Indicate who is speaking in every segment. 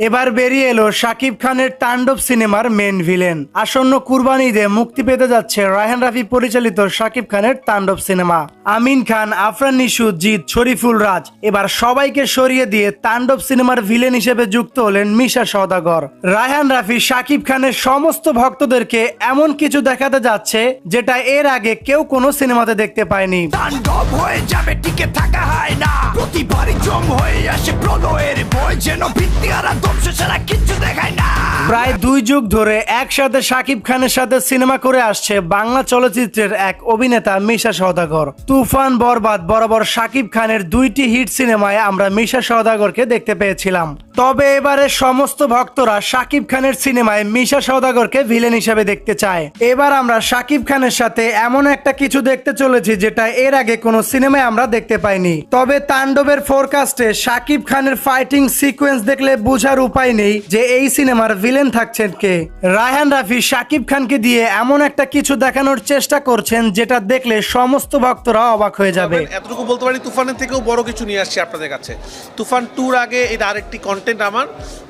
Speaker 1: এবার বেরিয়ে এলো শাকিব খানের তাণ্ডব সিনেমার মেন ভিলেন। আসন্ন কুরবানি ঈদে মুক্তি পেতে যাচ্ছে রায়হান রাফি পরিচালিত শাকিব খানের তাণ্ডব সিনেমা। আমিন খান, আফরান নিশু, জিৎ, শরীফুল রাজ এবার সবাইকে সরিয়ে দিয়ে তাণ্ডব সিনেমার ভিলেন হিসেবে যুক্ত হলেন মিশা সওদাগর। রায়হান রাফি শাকিব খানের সমস্ত ভক্তদেরকে এমন কিছু দেখাতে যাচ্ছে যেটা এর আগে কেউ কোনো সিনেমাতে দেখতে পায়নি।
Speaker 2: তাণ্ডব হয়ে যাবে, টিকে থাকা হয় না, প্রতিবারই জম হয়ে আসে প্রলয়ের বই, যেন ভিত্তি আর ধ্বংস ছাড়া কিচ্ছু দেখায় না।
Speaker 1: প্রায় 2 যুগ ধরে একসাথে শাকিব খানের সাথে সিনেমা করে আসছে বাংলা চলচ্চিত্রের এক অভিনেতা মিশা সওদাগর। তুফান, বরবাদ বরাবর শাকিব খানের 2টি হিট সিনেমায় আমরা মিশা সওদাগরকে দেখতে পেয়েছিলাম। তবে এবারে সমস্ত ভক্তরা শাকিব খানের সিনেমায় মিশা সওদাগরকে ভিলেন হিসেবে দেখতে চায়। এবার আমরা শাকিব খানের সাথে এমন একটা কিছু দেখতে চলেছি যেটা এর আগে কোনো সিনেমায় আমরা দেখতে পাইনি। তবে তাণ্ডবের ফোরকাস্টে শাকিব খানের ফাইটিং সিকোয়েন্স দেখলে বোঝার উপায় নেই যে এই সিনেমার ভিলেন থাকছেন কে। রায়হান রাফি শাকিব খানকে দিয়ে এমন একটা কিছু দেখানোর চেষ্টা করছেন যেটা দেখলে সমস্ত ভক্তরা অবাক হয়ে যাবে।
Speaker 3: এতটুকু বলতে পারি, তুফানের থেকেও বড় কিছু নিয়ে আসছি আপনাদের কাছে। তুফান 2-র আগে এটা আরেকটি কন্টেন্ট আমার,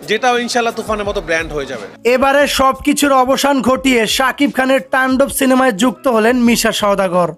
Speaker 3: যেটাও ইনশাল্লাহ তুফানের মতো ব্র্যান্ড হয়ে যাবে।
Speaker 1: এবারে সবকিছুর অবসান ঘটিয়ে শাকিব খানের তাণ্ডব সিনেমায় যুক্ত হলেন মিশা সওদাগর।